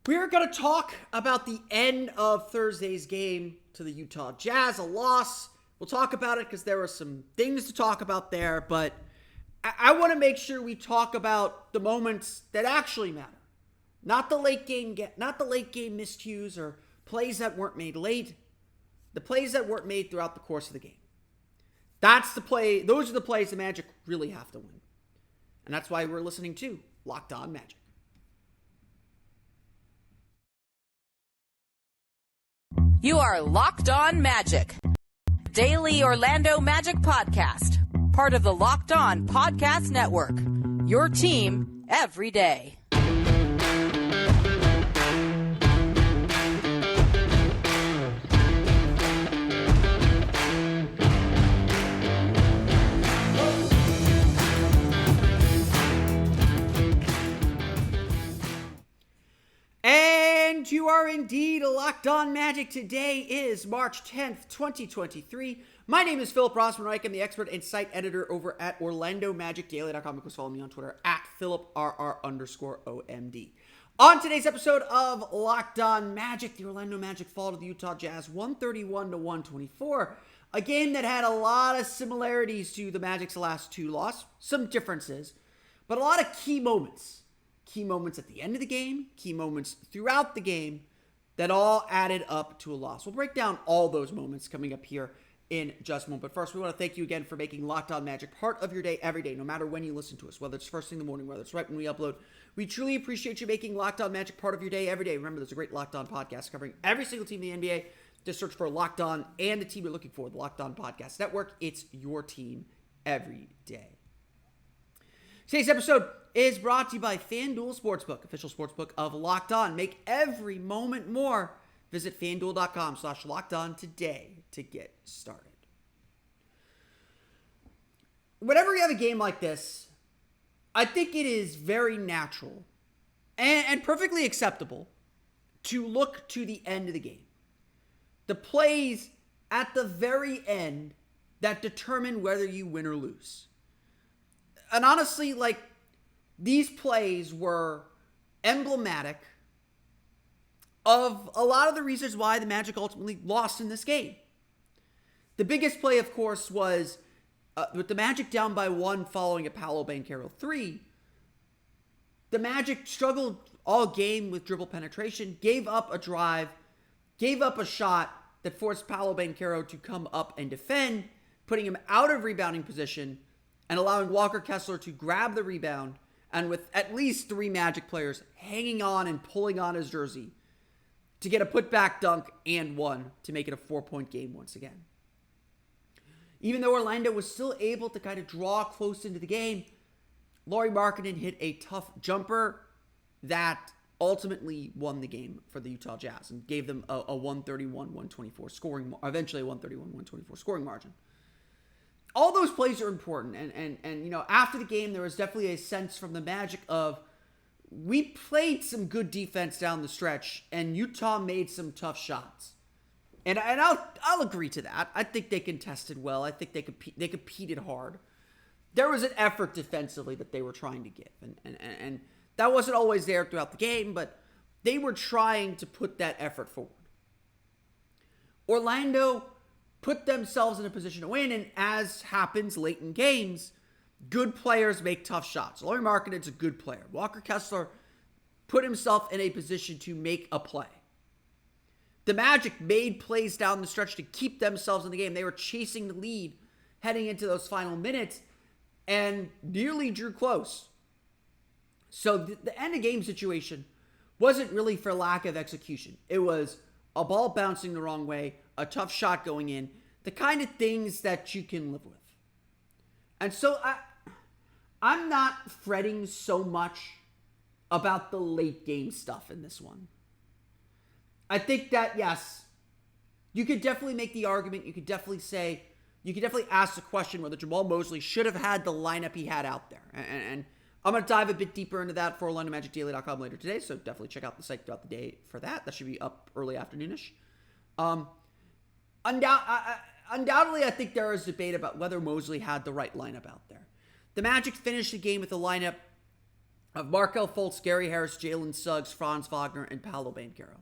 We're going to talk about the end of Thursday's game to the Utah Jazz, a loss. We'll talk about it because there were some things to talk about there, but I want to make sure we talk about the moments that actually matter. Not the late game miscues or plays that weren't made late. The plays that weren't made throughout the course of the game. Those are the plays the Magic really have to win. And that's why we're listening to Locked On Magic. You are Locked On Magic, daily Orlando Magic podcast, part of the Locked On Podcast Network, your team every day. And you are indeed Locked On Magic. Today is March 10th, 2023. My name is Philip Rossman-Reich. I'm the expert and site editor over at OrlandoMagicDaily.com. You can follow me on Twitter at PhilipRR_OMD. On today's episode of Locked On Magic, the Orlando Magic fall to the Utah Jazz 131-124. A game that had a lot of similarities to the Magic's last two losses. Some differences, but a lot of key moments. Key moments at the end of the game, key moments throughout the game that all added up to a loss. We'll break down all those moments coming up here in just a moment. But first, we want to thank you again for making Locked On Magic part of your day every day, no matter when you listen to us, whether it's first thing in the morning, whether it's right when we upload. We truly appreciate you making Locked On Magic part of your day every day. Remember, there's a great Locked On podcast covering every single team in the NBA. Just search for Locked On and the team you're looking for, the Locked On Podcast Network. It's your team every day. Today's episode is brought to you by FanDuel Sportsbook, official sportsbook of Locked On. Make every moment more. Visit FanDuel.com/LockedOn today to get started. Whenever you have a game like this, I think it is very natural and perfectly acceptable to look to the end of the game. The plays at the very end that determine whether you win or lose. And honestly, these plays were emblematic of a lot of the reasons why the Magic ultimately lost in this game. The biggest play, of course, was with the Magic down by one following a Paolo Banchero 3. The Magic struggled all game with dribble penetration, gave up a drive, gave up a shot that forced Paolo Banchero to come up and defend, putting him out of rebounding position, and allowing Walker Kessler to grab the rebound, and with at least three Magic players hanging on and pulling on his jersey to get a putback dunk and one to make it a 4-point game once again. Even though Orlando was still able to kind of draw close into the game, Lauri Markkanen hit a tough jumper that ultimately won the game for the Utah Jazz and gave them a 131-124 scoring, eventually a 131-124 scoring margin. All those plays are important, and you know, after the game, there was definitely a sense from the Magic of, we played some good defense down the stretch, and Utah made some tough shots. And I'll agree to that. I think they contested well. I think they competed hard. There was an effort defensively that they were trying to give, and that wasn't always there throughout the game, but they were trying to put that effort forward. Orlando put themselves in a position to win, and as happens late in games, good players make tough shots. Lauri Markkanen's a good player. Walker Kessler put himself in a position to make a play. The Magic made plays down the stretch to keep themselves in the game. They were chasing the lead heading into those final minutes and nearly drew close. So the end of game situation wasn't really for lack of execution. It was a ball bouncing the wrong way, a tough shot going in, the kind of things that you can live with. And so I'm not fretting so much about the late game stuff in this one. I think that, yes, you could definitely make the argument, you could definitely ask the question whether Jamal Mosley should have had the lineup he had out there. And I'm going to dive a bit deeper into that for OrlandoMagicDaily.com later today, so definitely check out the site throughout the day for that. That should be up early afternoonish. Undoubtedly, I think there is debate about whether Mosley had the right lineup out there. The Magic finished the game with a lineup of Markelle Fultz, Gary Harris, Jalen Suggs, Franz Wagner, and Paolo Banchero.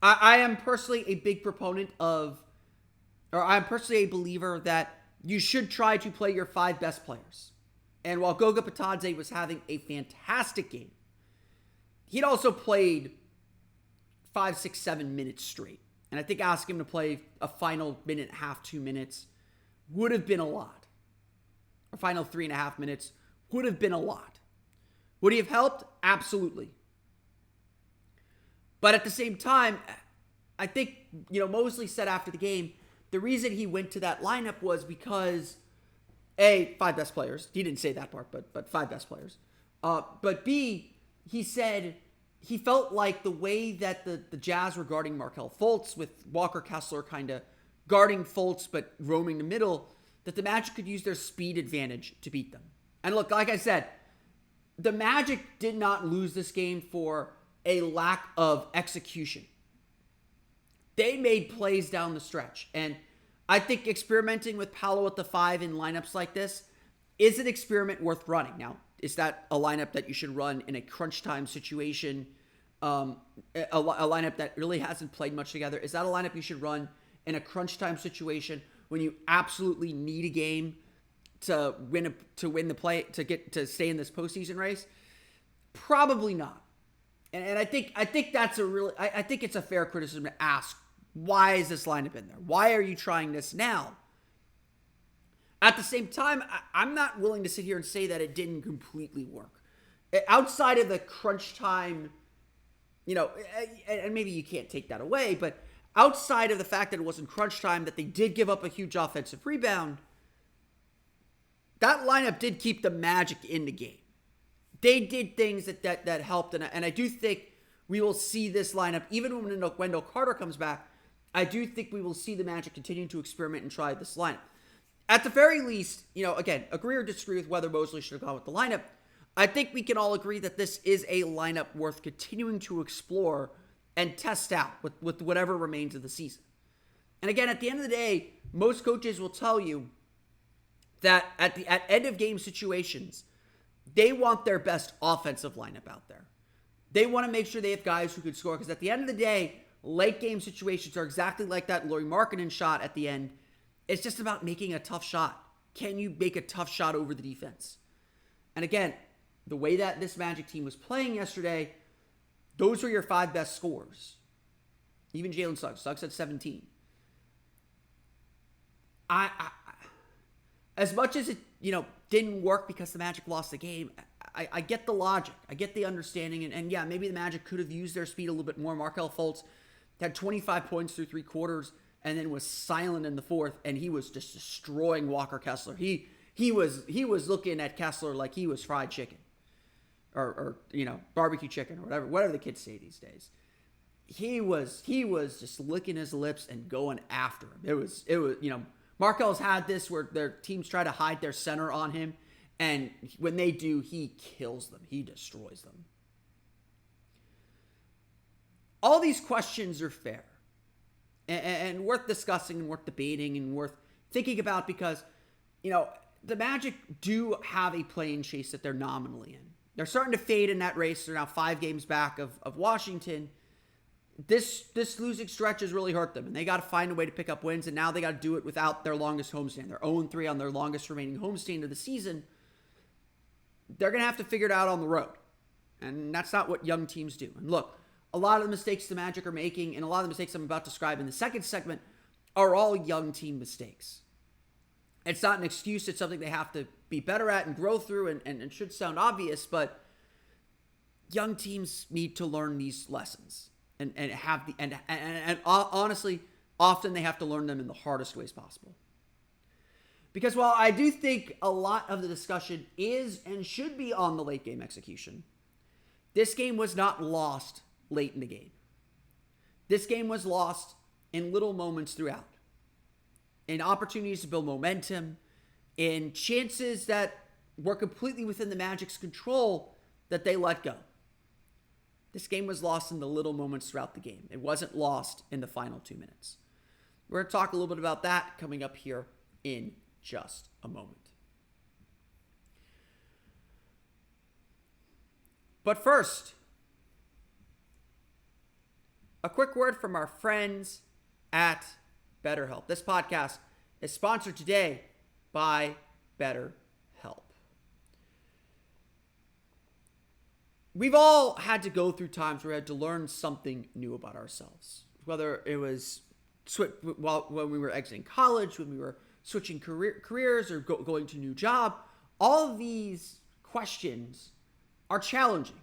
I am personally a big proponent of, or I'm personally a believer that you should try to play your 5 best players. And while Goga Bitadze was having a fantastic game, he'd also played 5, 6, 7 minutes straight. And I think asking him to play a final minute and a half, 2 minutes would have been a lot. A final 3.5 minutes would have been a lot. Would he have helped? Absolutely. But at the same time, I think, Mosley said after the game, the reason he went to that lineup was because, A, 5 best players. He didn't say that part, but 5 best players. But B, he said he felt like the way that the Jazz were guarding Markelle Fultz, with Walker Kessler kind of guarding Fultz but roaming the middle, that the Magic could use their speed advantage to beat them. And look, like I said, the Magic did not lose this game for a lack of execution. They made plays down the stretch. And I think experimenting with Paolo at the 5 in lineups like this is an experiment worth running. Now, is that a lineup that you should run in a crunch time situation? A lineup that really hasn't played much together? Is that a lineup you should run in a crunch time situation when you absolutely need a game to win the play, to stay in this postseason race? Probably not. And I think that's I think it's a fair criticism to ask, why is this lineup in there? Why are you trying this now? At the same time, I'm not willing to sit here and say that it didn't completely work. Outside of the crunch time, and maybe you can't take that away, but outside of the fact that it wasn't crunch time, that they did give up a huge offensive rebound, that lineup did keep the Magic in the game. They did things that helped, and I do think we will see this lineup, even when Wendell Carter comes back, I do think we will see the Magic continuing to experiment and try this lineup. At the very least, again, agree or disagree with whether Mosley should have gone with the lineup, I think we can all agree that this is a lineup worth continuing to explore and test out with whatever remains of the season. And again, at the end of the day, most coaches will tell you that at end of game situations, they want their best offensive lineup out there. They want to make sure they have guys who can score, because at the end of the day, late game situations are exactly like that Lauri Markkanen shot at the end. It's just about making a tough shot. Can you make a tough shot over the defense? And again, the way that this Magic team was playing yesterday, those were your 5 best scorers. Even Jalen Suggs. Suggs had 17. As much as it, didn't work because the Magic lost the game, I get the logic. I get the understanding. And yeah, maybe the Magic could have used their speed a little bit more. Markelle Fultz had 25 points through 3 quarters and then was silent in the 4th, and he was just destroying Walker Kessler. He was looking at Kessler like he was fried chicken. Or barbecue chicken, or whatever the kids say these days. He was just licking his lips and going after him. It was Markel's had this where their teams try to hide their center on him, and when they do, he kills them. He destroys them. All these questions are fair and worth discussing and worth debating and worth thinking about, because the Magic do have a play-in chase that they're nominally in. They're starting to fade in that race. They're now 5 games back of Washington. This losing stretch has really hurt them, and they got to find a way to pick up wins, and now they got to do it without their longest homestand. They're 0-3 on their longest remaining homestand of the season. They're going to have to figure it out on the road, and that's not what young teams do. And look, a lot of the mistakes the Magic are making, and a lot of the mistakes I'm about to describe in the second segment, are all young team mistakes. It's not an excuse. It's something they have to be better at and grow through, and it should sound obvious, but young teams need to learn these lessons and honestly, often they have to learn them in the hardest ways possible. Because while I do think a lot of the discussion is and should be on the late game execution, this game was not lost late in the game. This game was lost in little moments throughout, in opportunities to build momentum, in chances that were completely within the Magic's control that they let go. This game was lost in the little moments throughout the game. It wasn't lost in the final 2 minutes. We're going to talk a little bit about that coming up here in just a moment. But first, a quick word from our friends at BetterHelp. This podcast is sponsored today by BetterHelp. We've all had to go through times where we had to learn something new about ourselves. Whether it was when we were exiting college, when we were switching careers, or going to a new job, all of these questions are challenging.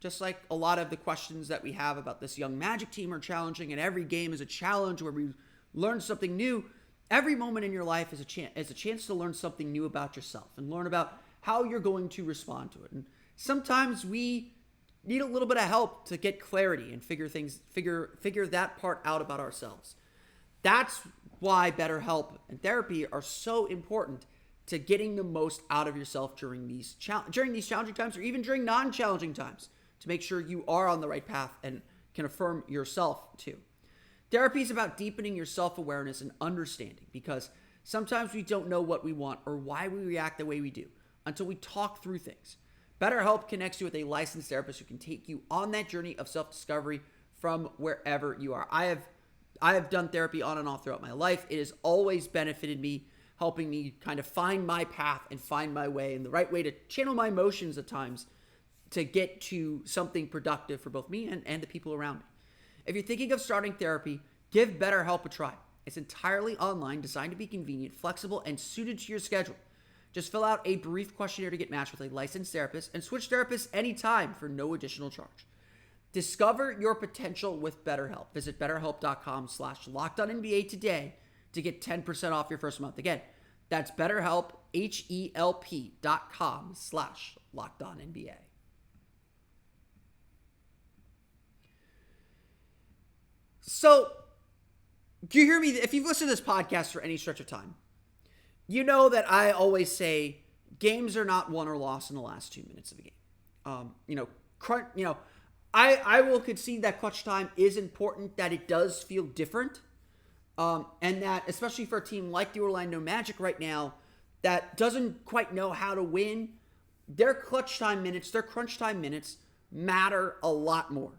Just like a lot of the questions that we have about this young Magic team are challenging, and every game is a challenge where we learn something new. Every moment in your life is a chance to learn something new about yourself and learn about how you're going to respond to it. And sometimes we need a little bit of help to get clarity and figure that part out about ourselves. That's why BetterHelp and therapy are so important to getting the most out of yourself during these challenging times, or even during non-challenging times, to make sure you are on the right path and can affirm yourself too. Therapy is about deepening your self-awareness and understanding, because sometimes we don't know what we want or why we react the way we do until we talk through things. BetterHelp connects you with a licensed therapist who can take you on that journey of self-discovery from wherever you are. I have done therapy on and off throughout my life. It has always benefited me, helping me kind of find my path and find my way and the right way to channel my emotions at times to get to something productive for both me and the people around me. If you're thinking of starting therapy, give BetterHelp a try. It's entirely online, designed to be convenient, flexible, and suited to your schedule. Just fill out a brief questionnaire to get matched with a licensed therapist and switch therapists anytime for no additional charge. Discover your potential with BetterHelp. Visit BetterHelp.com/LockedOnNBA today to get 10% off your first month. Again, that's BetterHelp, HELP.com/LockedOnNBA. So, do you hear me? If you've listened to this podcast for any stretch of time, you know that I always say games are not won or lost in the last 2 minutes of a game. I will concede that clutch time is important, that it does feel different, and that especially for a team like the Orlando Magic right now that doesn't quite know how to win, their clutch time minutes, their crunch time minutes matter a lot more.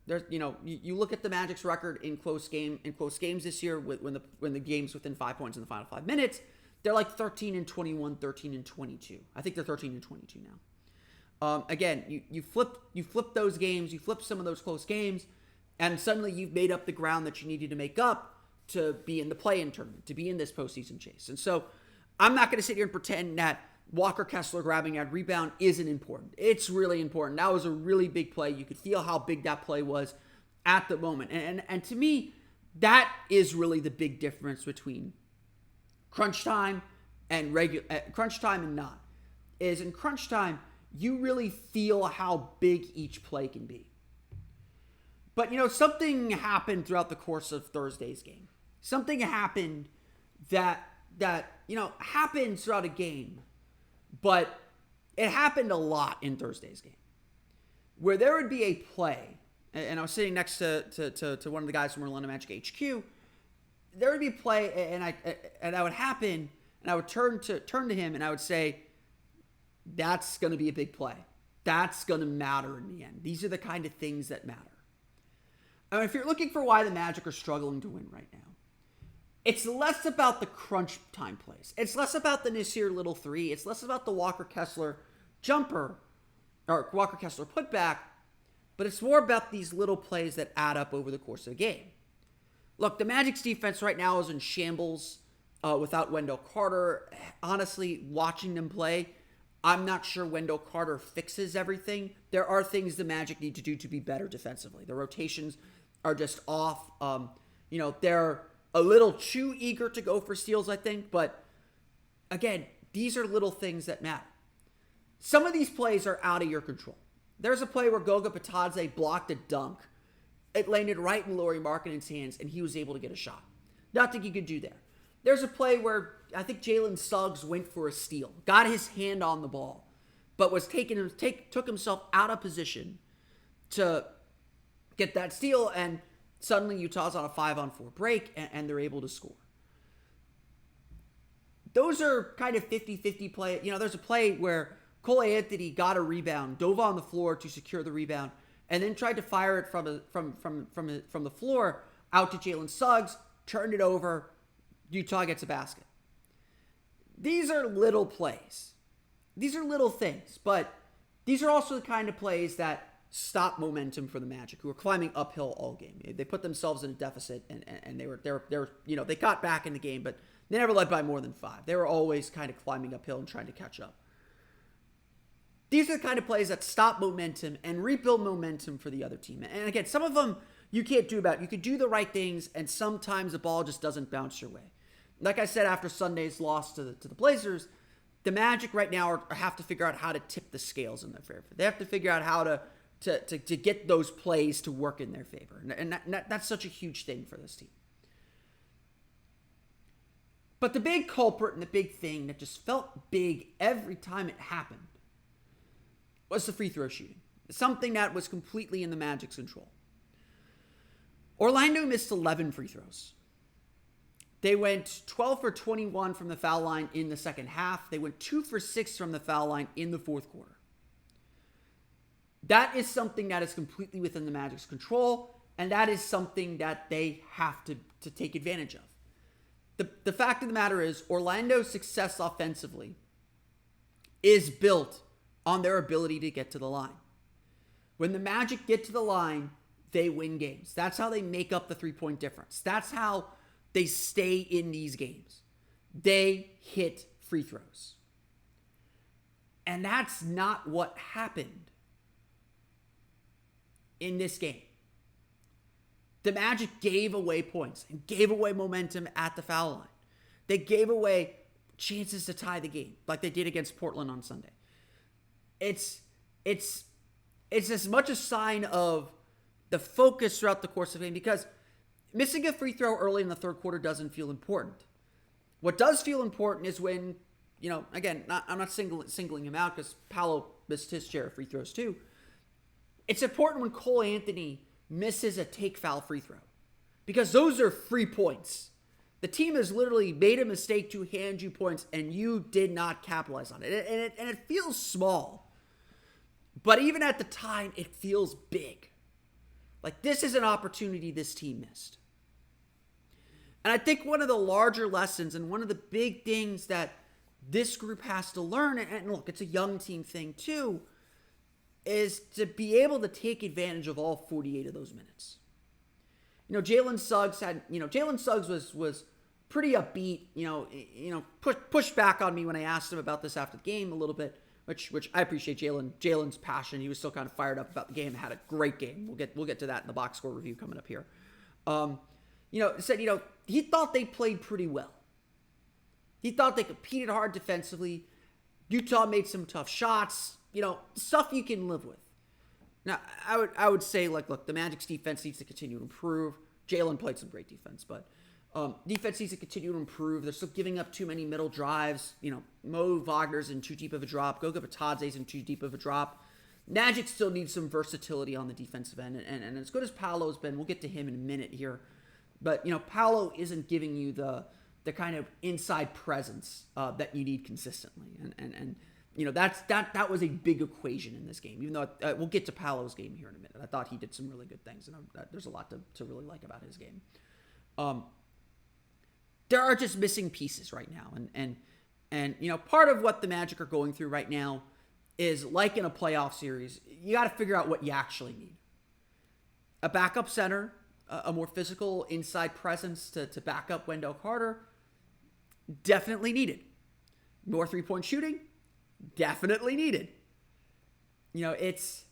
There's, you look at the Magic's record in close games this year when the game's within 5 points in the final 5 minutes, they're like 13-21, 13-22. I think they're 13-22 now. Again, you flip those games, you flip some of those close games, and suddenly you've made up the ground that you needed to make up to be in the play-in tournament, to be in this postseason chase. And so I'm not going to sit here and pretend that Walker Kessler grabbing a rebound isn't important. It's really important. That was a really big play. You could feel how big that play was at the moment. And to me, that is really the big difference between crunch time and crunch time and not. Is in crunch time, you really feel how big each play can be. But, something happened throughout the course of Thursday's game. Something happened that happens throughout a game, but it happened a lot in Thursday's game, where there would be a play, and I was sitting next to one of the guys from Orlando Magic HQ. There would be a play, and I would happen, and I would turn to him, and I would say, that's going to be a big play. That's going to matter in the end. These are the kind of things that matter. If you're looking for why the Magic are struggling to win right now, it's less about the crunch time plays. It's less about the Nasir Little three. It's less about the Walker Kessler jumper or Walker Kessler putback, but it's more about these little plays that add up over the course of a game. Look, the Magic's defense right now is in shambles without Wendell Carter. Honestly, watching them play, I'm not sure Wendell Carter fixes everything. There are things the Magic need to do to be better defensively. The rotations are just off. They're a little too eager to go for steals, I think. But again, these are little things that matter. Some of these plays are out of your control. There's a play where Goga Bitadze blocked a dunk. It landed right in Lauri Markkanen's hands, and he was able to get a shot. Nothing you could do there. There's a play where I think Jalen Suggs went for a steal, got his hand on the ball, but took himself out of position to get that steal, and suddenly Utah's on a 5-on-4 break, and they're able to score. Those are kind of 50-50 play. There's a play where Cole Anthony got a rebound, dove on the floor to secure the rebound, and then tried to fire it from the floor out to Jalen Suggs, turned it over, Utah gets a basket. These are little plays. These are little things, but these are also the kind of plays that stop momentum for the Magic, who are climbing uphill all game. They put themselves in a deficit, and they got back in the game, but they never led by more than 5. They were always kind of climbing uphill and trying to catch up. These are the kind of plays that stop momentum and rebuild momentum for the other team. And again, some of them you can't do about it. You can do the right things, and sometimes the ball just doesn't bounce your way. Like I said, after Sunday's loss to the Blazers, the Magic right now have to figure out how to tip the scales in their favor. They have to figure out how to get those plays to work in their favor. And that's such a huge thing for this team. But the big culprit and the big thing that just felt big every time it happened was the free throw shooting. Something that was completely in the Magic's control. Orlando missed 11 free throws. They went 12 for 21 from the foul line in the second half. They went 2 for 6 from the foul line in the fourth quarter. That is something that is completely within the Magic's control, and that is something that they have to take advantage of. The fact of the matter is, Orlando's success offensively is built on their ability to get to the line. When the Magic get to the line, they win games. That's how they make up the 3-point difference. That's how they stay in these games. They hit free throws. And that's not what happened in this game. The Magic gave away points and gave away momentum at the foul line. They gave away chances to tie the game like they did against Portland on Sunday. It's as much a sign of the focus throughout the course of the game, because missing a free throw early in the third quarter doesn't feel important. What does feel important is when, again, I'm not singling him out because Paolo missed his share of free throws too. It's important when Cole Anthony misses a take foul free throw, because those are free points. The team has literally made a mistake to hand you points, and you did not capitalize on it. And it feels small. But even at the time, it feels big. Like, this is an opportunity this team missed. And I think one of the larger lessons and one of the big things that this group has to learn, and look, it's a young team thing too, is to be able to take advantage of all 48 of those minutes. Jalen Suggs was pretty upbeat, pushed back on me when I asked him about this after the game a little bit, which I appreciate Jalen's passion. He was still kind of fired up about the game, had a great game. We'll get to that in the box score review coming up here. Said, he thought they played pretty well. He thought they competed hard defensively. Utah made some tough shots, stuff you can live with. Now, I would say, look, the Magic's defense needs to continue to improve. Jalen played some great defense, but defense needs to continue to improve. They're still giving up too many middle drives. Mo Wagner's in too deep of a drop. Goga Batadze's in too deep of a drop. Magic still needs some versatility on the defensive end. And as good as Paolo's been, we'll get to him in a minute here. But, Paolo isn't giving you the kind of inside presence that you need consistently. And that was a big equation in this game, even though we'll get to Paolo's game here in a minute. I thought he did some really good things, and there's a lot to really like about his game. There are just missing pieces right now. And part of what the Magic are going through right now is, like in a playoff series, you got to figure out what you actually need. A backup center, a more physical inside presence to back up Wendell Carter, definitely needed. More 3-point shooting, definitely needed. It's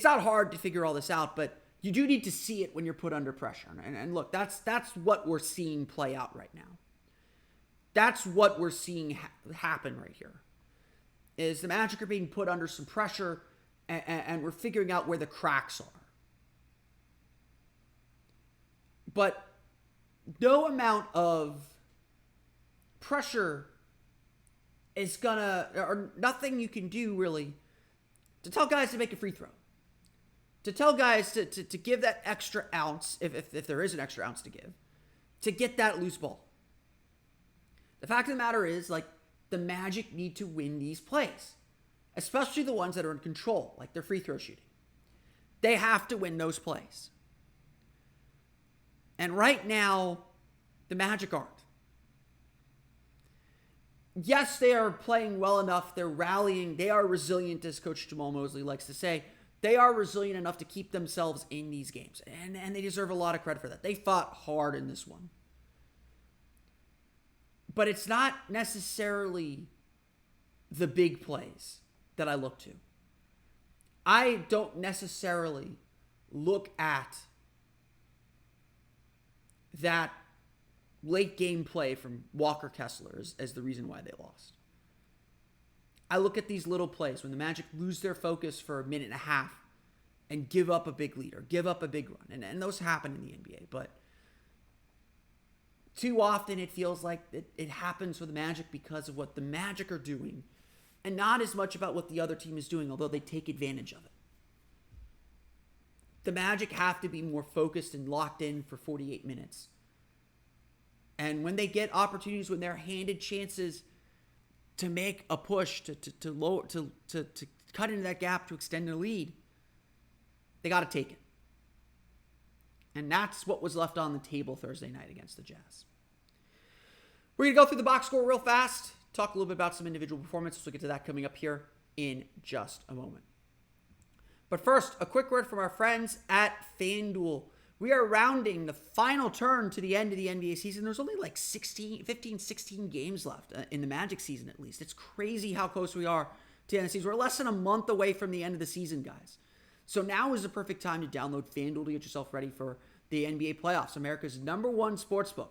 not hard to figure all this out, but you do need to see it when you're put under pressure. And look, that's what we're seeing play out right now. That's what we're seeing happen right here. Is the Magic are being put under some pressure, and we're figuring out where the cracks are. But no amount of pressure is or nothing you can do really to tell guys to make a free throw. To tell guys to give that extra ounce, if there is an extra ounce to give, to get that loose ball. The fact of the matter is, the Magic need to win these plays. especially the ones that are in control, like their free throw shooting. They have to win those plays. And right now, the Magic aren't. Yes, they are playing well enough. They're rallying. They are resilient, as Coach Jamal Mosley likes to say. They are resilient enough to keep themselves in these games. And they deserve a lot of credit for that. They fought hard in this one. But it's not necessarily the big plays that I look to. I don't necessarily look at that late game play from Walker Kessler as the reason why they lost. I look at these little plays when the Magic lose their focus for a minute and a half and give up a big lead or give up a big run. And those happen in the NBA. But too often it feels like it happens for the Magic because of what the Magic are doing and not as much about what the other team is doing, although they take advantage of it. The Magic have to be more focused and locked in for 48 minutes. And when they get opportunities, when they're handed chances to make a push, to cut into that gap, to extend their lead, they got to take it. And that's what was left on the table Thursday night against the Jazz. We're going to go through the box score real fast, talk a little bit about some individual performances. We'll get to that coming up here in just a moment. But first, a quick word from our friends at FanDuel. We are rounding the final turn to the end of the NBA season. There's only like 16 games left in the Magic season at least. It's crazy how close we are to the end of the season. We're less than a month away from the end of the season, guys. So now is the perfect time to download FanDuel to get yourself ready for the NBA playoffs, America's #1 sportsbook.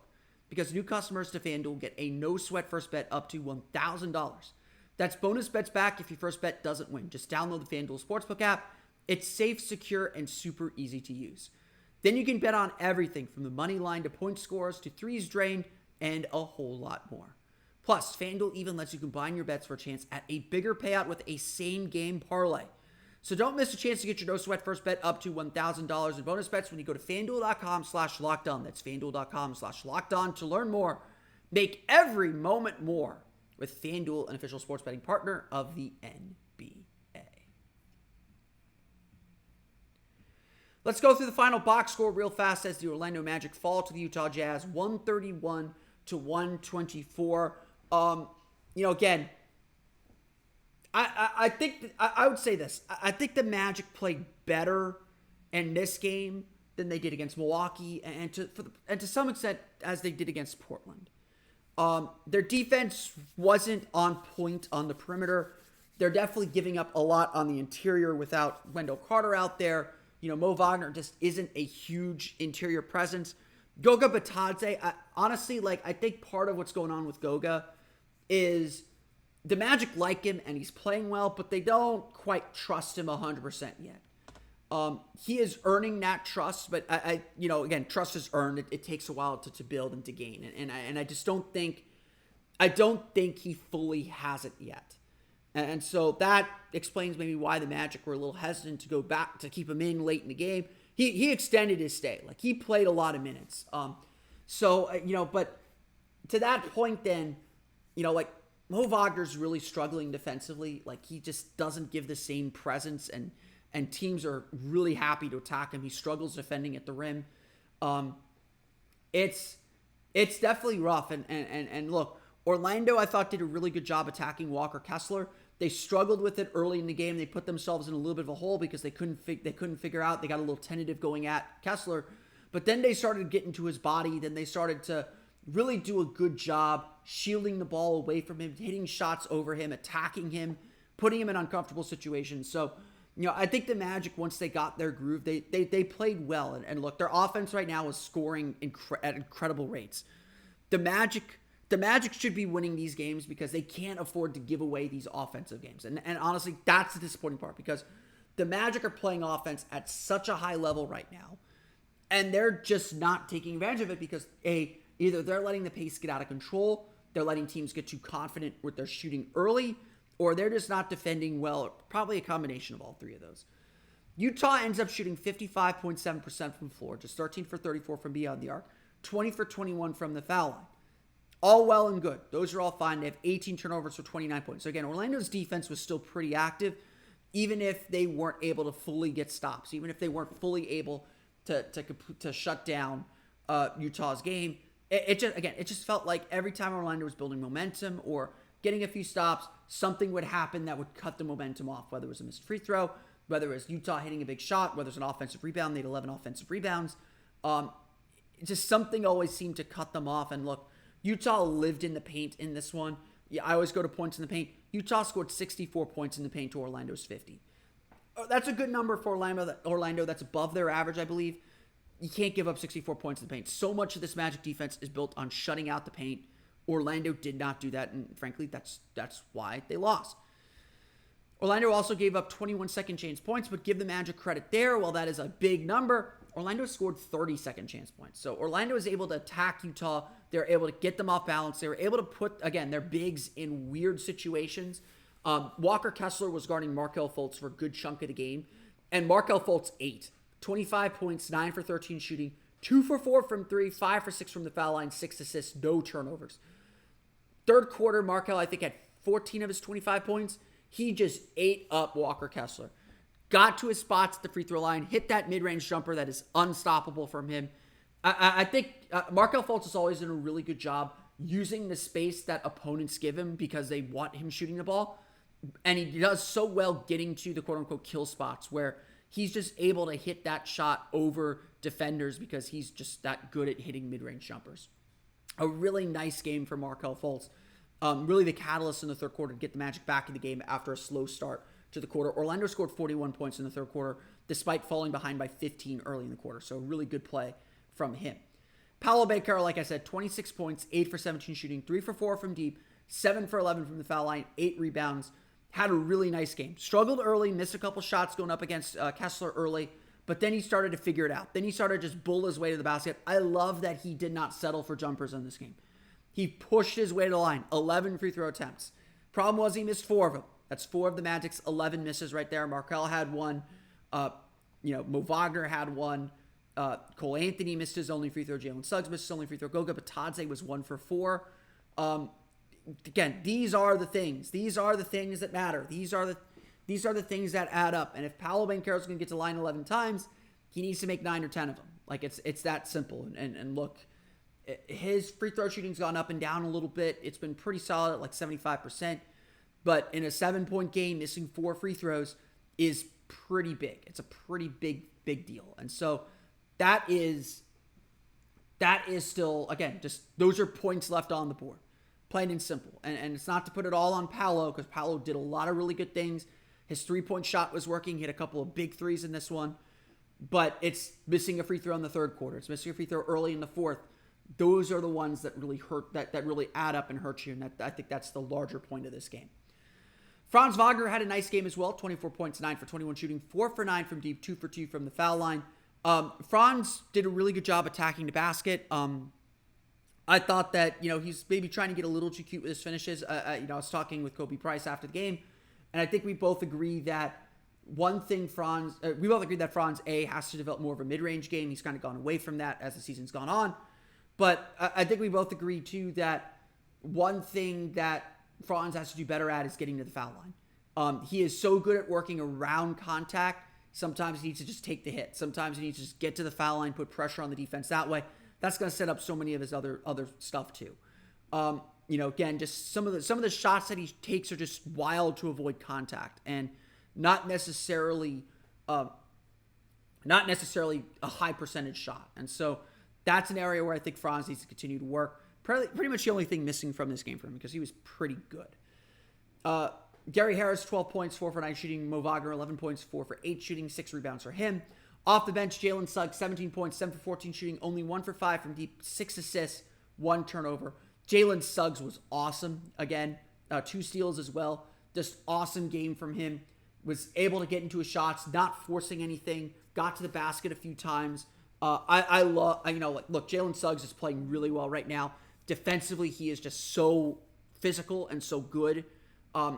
Because new customers to FanDuel get a no-sweat first bet up to $1,000. That's bonus bets back if your first bet doesn't win. Just download the FanDuel Sportsbook app. It's safe, secure, and super easy to use. Then you can bet on everything from the money line to point scores to threes drained and a whole lot more. Plus, FanDuel even lets you combine your bets for a chance at a bigger payout with a same-game parlay. So don't miss a chance to get your no-sweat first bet up to $1,000 in bonus bets when you go to FanDuel.com/LockedOn. That's FanDuel.com/LockedOn to learn more. Make every moment more with FanDuel, an official sports betting partner of the NBA. Let's go through the final box score real fast as the Orlando Magic fall to the Utah Jazz, 131-124. Again, I think I would say this. I think the Magic played better in this game than they did against Milwaukee, and to some extent as they did against Portland. Their defense wasn't on point on the perimeter. They're definitely giving up a lot on the interior without Wendell Carter out there. Mo Wagner just isn't a huge interior presence. Goga Bitadze, honestly, I think part of what's going on with Goga is the Magic like him and he's playing well, but they don't quite trust him 100% yet. He is earning that trust, but again, trust is earned. It takes a while to build and to gain, and I just don't think he fully has it yet. And so that explains maybe why the Magic were a little hesitant to go back to keep him in late in the game. He extended his stay. He played a lot of minutes. But to that point then, Mo Wagner's really struggling defensively. He just doesn't give the same presence, and teams are really happy to attack him. He struggles defending at the rim. It's definitely rough. And look, Orlando, I thought, did a really good job attacking Walker Kessler. They struggled with it early in the game. They put themselves in a little bit of a hole because they couldn't figure out. They got a little tentative going at Kessler. But then they started getting to his body. Then they started to really do a good job shielding the ball away from him, hitting shots over him, attacking him, putting him in uncomfortable situations. So, I think the Magic, once they got their groove, they played well. And look, their offense right now is scoring at incredible rates. The Magic should be winning these games because they can't afford to give away these offensive games. And honestly, that's the disappointing part because the Magic are playing offense at such a high level right now. And they're just not taking advantage of it because either they're letting the pace get out of control, they're letting teams get too confident with their shooting early, or they're just not defending well. Probably a combination of all three of those. Utah ends up shooting 55.7% from the floor, just 13 for 34 from beyond the arc, 20 for 21 from the foul line. All well and good. Those are all fine. They have 18 turnovers for 29 points. So again, Orlando's defense was still pretty active, even if they weren't able to fully get stops, even if they weren't fully able to shut down Utah's game. It just felt like every time Orlando was building momentum or getting a few stops, something would happen that would cut the momentum off, whether it was a missed free throw, whether it was Utah hitting a big shot, whether it was an offensive rebound. They had 11 offensive rebounds. Just something always seemed to cut them off. And look, Utah lived in the paint in this one. Yeah, I always go to points in the paint. Utah scored 64 points in the paint to Orlando's 50. That's a good number for Orlando. That's above their average, I believe. You can't give up 64 points in the paint. So much of this Magic defense is built on shutting out the paint. Orlando did not do that, and frankly, that's why they lost. Orlando also gave up 21 second chance points, but give the Magic credit there. While that is a big number, Orlando scored 30 second chance points. So Orlando was able to attack Utah. They were able to get them off balance. They were able to put, again, their bigs in weird situations. Walker Kessler was guarding Markelle Fultz for a good chunk of the game, and Markelle Fultz 25 points, 9 for 13 shooting, 2 for 4 from 3, 5 for 6 from the foul line, 6 assists, no turnovers. Third quarter, Markelle, I think, had 14 of his 25 points. He just ate up Walker Kessler. Got to his spots at the free throw line, hit that mid-range jumper that is unstoppable from him. I think Markelle Fultz has always done a really good job using the space that opponents give him because they want him shooting the ball. And he does so well getting to the quote-unquote kill spots where he's just able to hit that shot over defenders because he's just that good at hitting mid-range jumpers. A really nice game for Markelle Fultz. Really the catalyst in the third quarter to get the Magic back in the game after a slow start to the quarter. Orlando scored 41 points in the third quarter despite falling behind by 15 early in the quarter. So a really good play from him. Paolo Banchero, like I said, 26 points, 8 for 17 shooting, 3 for 4 from deep, 7 for 11 from the foul line, 8 rebounds. Had a really nice game. Struggled early, missed a couple shots going up against Kessler early, but then he started to figure it out. Then he started to just bull his way to the basket. I love that he did not settle for jumpers in this game. He pushed his way to the line, 11 free throw attempts. Problem was he missed 4 of them. That's 4 of the Magic's 11 misses right there. Markelle had 1. Mo Wagner had 1. Cole Anthony missed his only free throw. Jalen Suggs missed his only free throw. Goga Batadze was 1 for 4. Again, these are the things. These are the things that matter. These are the things that add up. And if Paolo Banchero is going to get to line 11 times, he needs to make 9 or 10 of them. Like it's that simple. And look, his free throw shooting's gone up and down a little bit. It's been pretty solid at like 75%. But in a 7-point game, missing 4 free throws is pretty big. It's a pretty big deal. And so that is still, again, just those are points left on the board. Plain and simple. And it's not to put it all on Paolo, because Paolo did a lot of really good things. His 3-point shot was working. He hit a couple of big threes in this one. But it's missing a free throw in the third quarter. It's missing a free throw early in the fourth. Those are the ones that really hurt, that really add up and hurt you. And I think that's the larger point of this game. Franz Wagner had a nice game as well. 24 points, 9 for 21 shooting, 4 for 9 from deep, 2 for 2 from the foul line. Franz did a really good job attacking the basket. I thought that, he's maybe trying to get a little too cute with his finishes. I was talking with Kobe Price after the game, and I think we both agree that Franz A has to develop more of a mid-range game. He's kind of gone away from that as the season's gone on. But I think we both agree, too, that one thing that Franz has to do better at is getting to the foul line. He is so good at working around contact. Sometimes he needs to just take the hit. Sometimes he needs to just get to the foul line, put pressure on the defense that way. That's going to set up so many of his other stuff too. Again, just some of the shots that he takes are just wild to avoid contact and not necessarily a high percentage shot. And so that's an area where I think Franz needs to continue to work. Pretty much the only thing missing from this game for him, because he was pretty good. Gary Harris, 12 points, 4 for 9 shooting. Mo Wagner, 11 points, 4 for 8 shooting, 6 rebounds for him. Off the bench, Jalen Suggs, 17 points, 7 for 14 shooting, only 1 for 5 from deep, 6 assists, 1 turnover. Jalen Suggs was awesome. Again, 2 steals as well. Just awesome game from him. Was able to get into his shots, not forcing anything. Got to the basket a few times. Look, Jalen Suggs is playing really well right now. Defensively, he is just so physical and so good.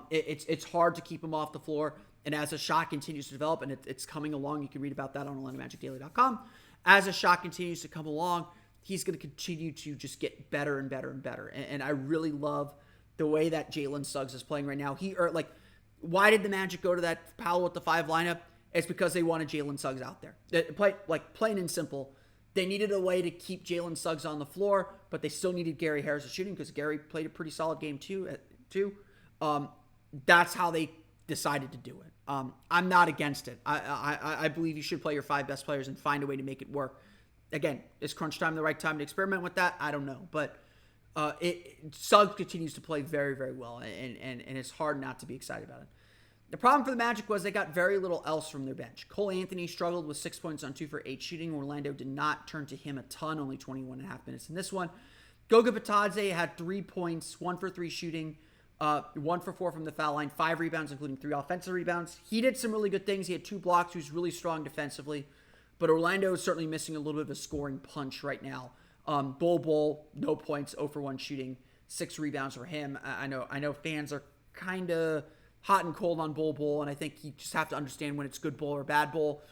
It's hard to keep him off the floor. And as a shot continues to develop, and it's coming along, you can read about that on OrlandoMagicDaily.com. As a shot continues to come along, he's going to continue to just get better and better and better. And I really love the way that Jalen Suggs is playing right now. Why did the Magic go to that Powell with the 5 lineup? It's because they wanted Jalen Suggs out there. Plain and simple. They needed a way to keep Jalen Suggs on the floor, but they still needed Gary Harris shooting because Gary played a pretty solid game too. That's how they decided to do it. I'm not against it. I believe you should play your 5 best players and find a way to make it work. Again, is crunch time the right time to experiment with that? I don't know. But Suggs continues to play very, very well, and it's hard not to be excited about it. The problem for the Magic was they got very little else from their bench. Cole Anthony struggled with 6 points on 2 for 8 shooting. Orlando did not turn to him a ton, only 21.5 minutes in this one. Goga Bitadze had 3 points, 1 for 3 shooting, 1 for 4 from the foul line, 5 rebounds, including 3 offensive rebounds. He did some really good things. He had 2 blocks. He was really strong defensively. But Orlando is certainly missing a little bit of a scoring punch right now. Bol, no points, 0 for 1 shooting, 6 rebounds for him. I know fans are kind of hot and cold on Bol, and I think you just have to understand when it's good Bol or bad Bol.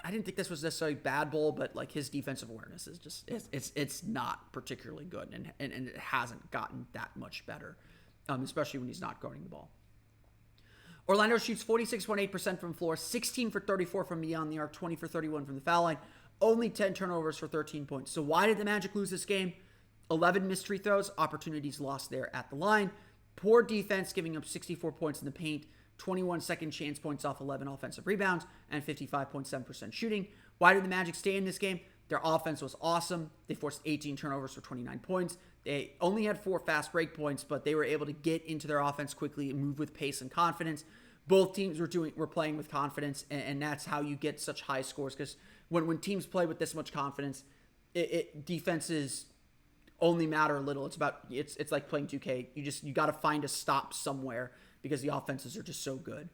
I didn't think this was necessarily bad Bol, but like his defensive awareness is just it's not particularly good, and it hasn't gotten that much better, especially when he's not guarding the ball. Orlando shoots 46.8% from floor, 16 for 34 from beyond the arc, 20 for 31 from the foul line, only 10 turnovers for 13 points. So why did the Magic lose this game? 11 missed free throws, opportunities lost there at the line. Poor defense, giving up 64 points in the paint, 21 second chance points off 11 offensive rebounds, and 55.7% shooting. Why did the Magic stay in this game? Their offense was awesome. They forced 18 turnovers for 29 points. They only had 4 fast break points, but they were able to get into their offense quickly and move with pace and confidence. Both teams were playing with confidence, and that's how you get such high scores. Because when teams play with this much confidence, defenses only matter a little. It's like playing 2K. You got to find a stop somewhere because the offenses are just so good.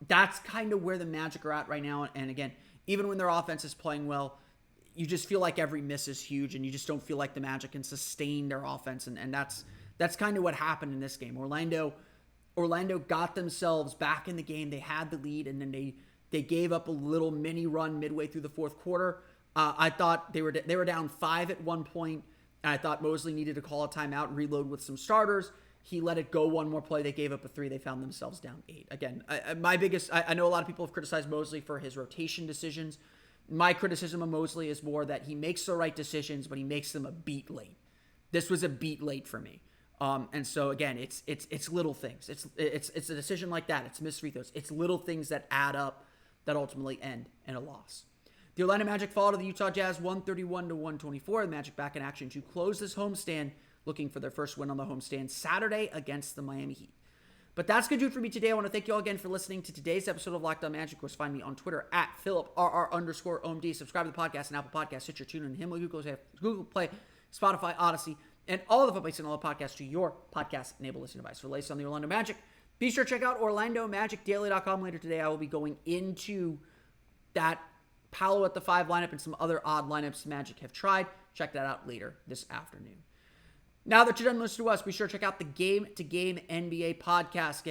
That's kind of where the Magic are at right now. And again, even when their offense is playing well, you just feel like every miss is huge, and you just don't feel like the Magic can sustain their offense. And that's kind of what happened in this game. Orlando got themselves back in the game. They had the lead, and then they gave up a little mini run midway through the fourth quarter. I thought they were down 5 at one point, and I thought Mosley needed to call a timeout and reload with some starters. He let it go one more play. They gave up a 3. They found themselves down 8. Again, I know a lot of people have criticized Mosley for his rotation decisions. My criticism of Mosley is more that he makes the right decisions, but he makes them a beat late. This was a beat late for me. And so again, it's little things. It's a decision like that. It's missed free throws. It's little things that add up that ultimately end in a loss. The Orlando Magic fall to the Utah Jazz 131-124. The Magic back in action to close this homestand, looking for their first win on the homestand Saturday against the Miami Heat. But that's going to do it for me today. I want to thank you all again for listening to today's episode of Locked On Magic. Of course, find me on Twitter at @PhilipRR_OMD. Subscribe to the podcast and Apple Podcasts, Stitcher, TuneIn, Himalaya, Google Play, Spotify, Odyssey, and all of the places and all the podcasts to your podcast-enabled listening device. For the latest on the Orlando Magic, be sure to check out OrlandoMagicDaily.com. Later today, I will be going into that Paolo at the 5 lineup and some other odd lineups Magic have tried. Check that out later this afternoon. Now that you're done listening to us, be sure to check out the Game to Game NBA podcast.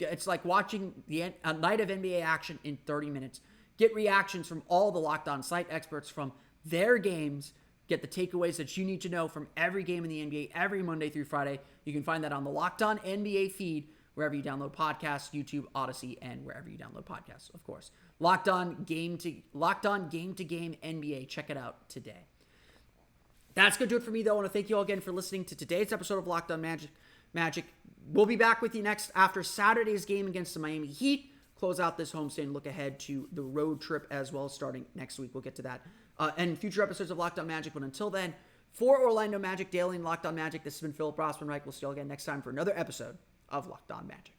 It's like watching a night of NBA action in 30 minutes. Get reactions from all the Locked On site experts from their games. Get the takeaways that you need to know from every game in the NBA every Monday through Friday. You can find that on the Locked On NBA feed, wherever you download podcasts, YouTube, Odyssey, and wherever you download podcasts, of course. Locked On Game to Game NBA. Check it out today. That's going to do it for me, though. I want to thank you all again for listening to today's episode of Locked On Magic. We'll be back with you next after Saturday's game against the Miami Heat. Close out this homestand and look ahead to the road trip as well, starting next week. We'll get to that and future episodes of Locked On Magic. But until then, for Orlando Magic Daily and Locked On Magic, this has been Philip Rossman-Reich. We'll see you all again next time for another episode of Locked On Magic.